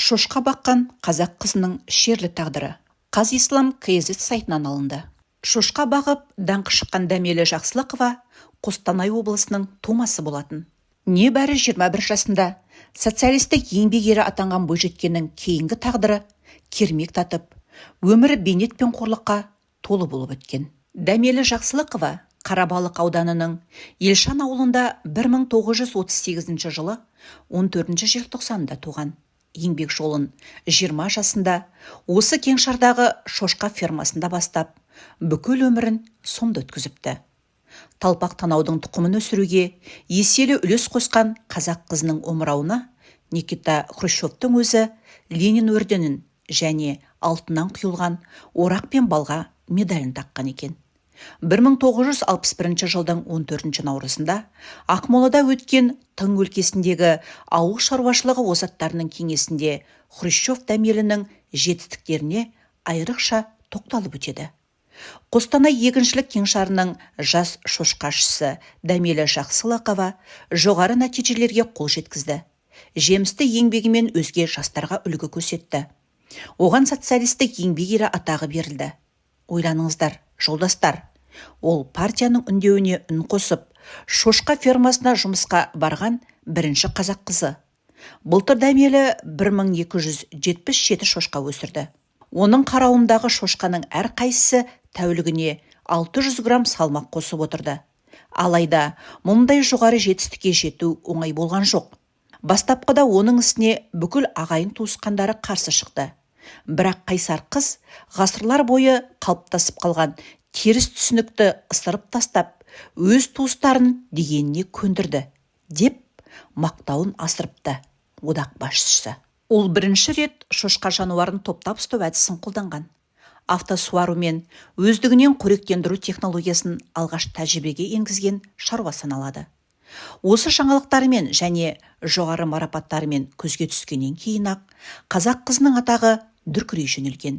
Шошқа баққан қазақ қызының шерлі тағдыры. Қазислам KZ сайтынан алынды. Шошқа бағып даңқы шыққан Дәмелі Жақсылықова Қостанай облысының тумасы болатын. Небәрі 21 жасында социалистік еңбек ері атанған бойжеткеннің кейінгі тағдыры кермек татып, өмірі бейнет пен қорлыққа толы болып өткен. Дәмелі Жақсылықова Қарабалық ауданының Елшан ауылында 1938 жылы 14 желтоқсанда туған. Еңбек жолын 20 жасында осы кеңшардағы шошқа фермасында бастап, бүкіл өмірін сонда өткізіпті. Талпақ танаудың тұқымын өсіруге еселі үлес қосқан қазақ қызының омырауына Никита Хрущевтің өзі Ленин орденін және алтыннан құйылған орақ пен балға медалін таққан екен. 1961 жылдың 14 наурызында Ақмолада өткен Тың өлкесіндегі ауыл шаруашылығы озаттарының кеңесінде Хрущев Дәмелінің жетістіктеріне айрықша тоқталып өтеді. Қостанай егіншілік кеңшарының жас шошқашысы Дәмелі Жақсылықова жоғары нәтижелерге қол жеткізді. Жемісті еңбегімен өзге жастарға үлгі көрсетті. Оған социалистік еңбек ері атағы берілді. Ойланыңыздар, жолдастар, ол партияның үндеуіне үн қосып, шошқа фермасына жұмысқа барған бірінші қазақ қызы. Былтыр Дәмелі 1277 шошқа өсірді. Оның қарауындағы шошқаның әр қайсысы тәулігіне 600 грамм салмақ қосып отырды. Алайда мұндай жоғары жетістікке жету оңай болған жоқ. Бастапқыда оның ісіне бүкіл ағайын туысқандары қарсы шықты. Бірақ қайсар қыз ғасырлар бойы қалыптасып қалған теріс түсінікті ысырып тастап, өз туыстарын дегеніне көндірді, деп мақтауын асырыпты одақ басшысы. Ол бірінші рет шошқа жануарын топтап ұстау әдісін қолданған. Автосуару мен өздігінен қоректендіру технологиясын алғаш тәжірибеге енгізген шаруа саналады. Осы жаңалықтарымен және жоғары марапаттарымен көзге түскеннен кейін-ақ қазақ қызының атағы дүркірей жөнелген.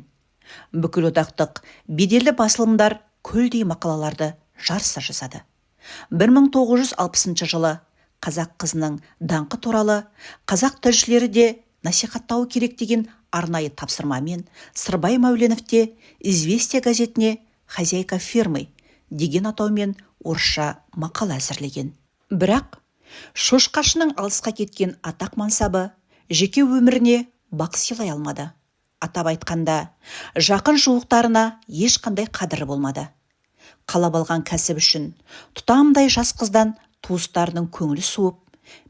Бүкіл одақтық беделді басылымдар көлдей мақалаларды жарыса жасады. 1960 жылы қазақ қызының даңқы туралы қазақ тілшілері де насихаттауы керек деген арнайы тапсырмамен Сырбай Мәуленовте «Известия» газетіне «Хозяйка фермы» деген атаумен орысша мақала әзірлеген. Бірақ шошқашының алысқа кеткен атақ мансабы жеке өміріне бақ сыйлай алмады. Атап айтқанда, жақын жуықтарына ешқандай қадірі болмады. Қалап алған кәсіп үшін тұтамдай жас қыздан туыстарының көңілі суып,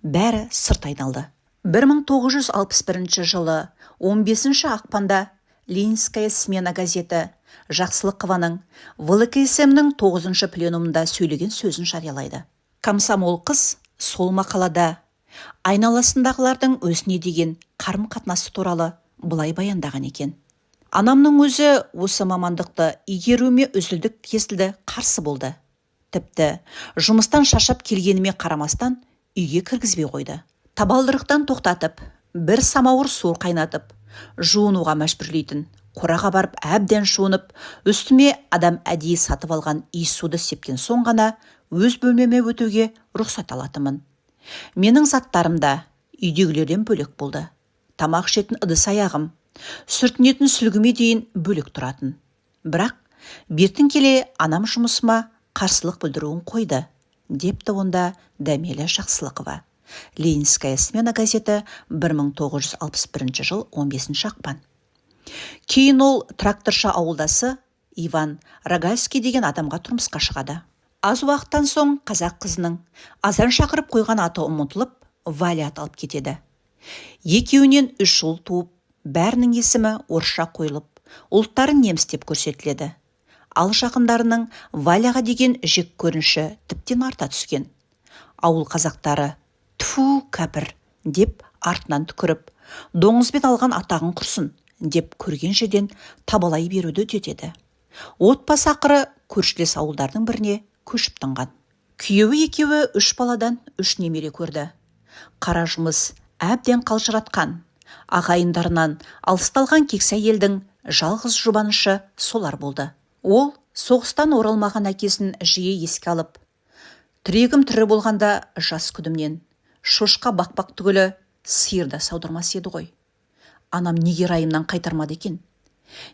бәрі сырт айналды. 1961 жылы 15 ақпанда Ленинская смена газеті Жақсылықованың ВЛКСМ-нің 9 пленумында сөйлеген сөзін жариялайды. Комсомол қыз сол мақалада айналасындағылардың өзіне деген қарым-қатынасы туралы былай баяндаған екен. Анамның өзі осы мамандықты игеруіме үзілдік-кесілді қарсы болды. Тіпті жұмыстан шаршап келгеніме қарамастан үйге кіргізбей қойды. Табалдырықтан тоқтатып, бір самауыр су қайнатып, жуынуға мәжбүрлейтін. Қораға барып әбден жуынып, үстіме адам әдейі сатып алған иіссуды сепкен соң ғана өз бөлмеме өтуге рұқсат алатынмын. Менің заттарым да үйдегілерден бөлек болды. Тамақ ішетін ыдыс-аяғым, сүртінетін сүлгіме дейін бөлек тұратын. Бірақ бертін келе анам жұмысыма қарсылық білдіруін қойды, депті онда Дәмелі Жақсылықова. Ленинская смена газеті 1961 жыл 15 ақпан. Кейін ол тракторшы ауылдасы Иван Рогальский деген адамға тұрмысқа шығады. Аз уақыттан соң қазақ қызының азан шақырып қойған аты ұмытылып, Валя аталып кетеді. Екеуінен 3 ұл туып, бәрінің есімі орысша қойылып, ұлттары неміс деп көрсетіледі. Ал жақындарының Валяға деген жек көрініші тіптен арта түскен. Ауыл қазақтары «Тфу, кәпір» деп артынан түкіріп, доңызбен алған атағын құрсын деп көрген жерден табалай беруді үдетеді. Отбасы ақыры көршілес ауылдардың біріне көшіп тынған. Күйеуі екеуі 3 баладан 3 немере көрді. Қара жұмыс әбден қалжыратқан, ағайындарынан алысталған кексе әйелдің жалғыз жұбанышы солар болды. Ол соғыстан оралмаған әкесін жиі еске алып, тірегім тірі болғанда жас күдімнен шошқа бақпақ түгілі сиыр да саудырмас еді ғой. Анам неге райымнан қайтармады екен?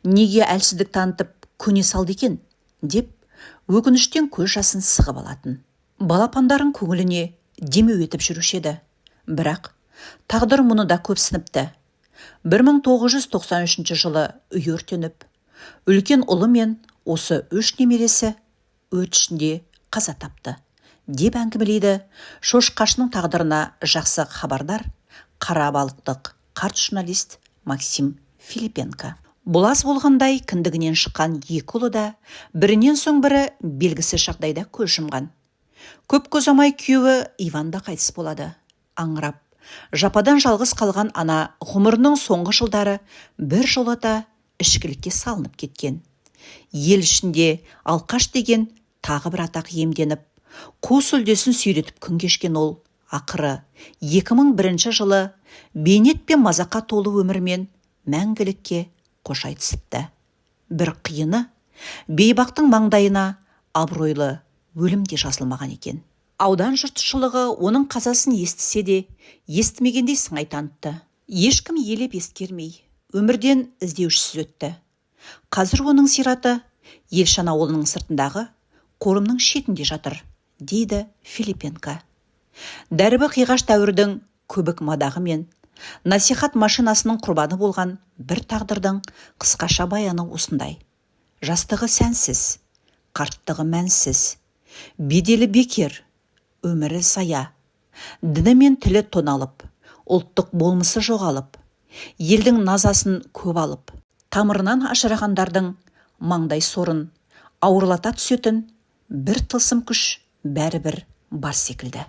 Неге әлсіздік танытып көне салды екен? Деп өкініштен көз жасын сығып алатын. Балапандарын көңіліне демеу етіп жүруші еді. Бірақ тағдыр мұны да көпсініпті. 1993 жылы үй өртеніп, үлкен ұлы мен осы 3 немересі өрт ішінде қаза тапты, деп әңгімелейді шошқашының тағдырына жақсы хабардар қарабалықтық қарт журналист Максим Филипенко. Бұл аз болғандай кіндігінен шыққан екі ұлы да бірінен соң бірі белгісіз жағдайда көз жұмған. Көп ұзамай күйеуі Иван да қайтыс болады. Аңырап, жападан жалғыз қалған ана ғұмырының соңғы жылдары бір жолата ішкілікке салынып кеткен. Ел ішінде алқаш деген тағы бір атақ иемденіп, қу сүлдесін сүйретіп күн кешкен ол ақыры 2001 жылы бейнет пен мазаққа толы өмірмен мәңгілікке қош айтысыпты. Бір қиыны бейбақтың маңдайына абыройлы өлім де жазылмаған екен. Аудан жұртшылығы оның қазасын естісе де, естімегендей сыңай танытты. Ешкім елеп ескермей, өмірден іздеушісіз өтті. Қазір оның сираты Елшан ауылының сыртындағы қорымның шетінде жатыр, дейді Филипенко. Дәрібі қиғаш дәуірдің көбік мадағы мен насихат машинасының құрбаны болған бір тағдырдың қысқаша баяны осындай. Жастығы сәнсіз, қарттығы мәнсіз, беделі бекер, өмірі сая, діні мен тілі тоналып, ұлттық болмысы жоғалып, елдің назасын көп алып, тамырынан ажырағандардың маңдай сорын ауырлата түсетін бір тылсым күш бәрібір бар секілді.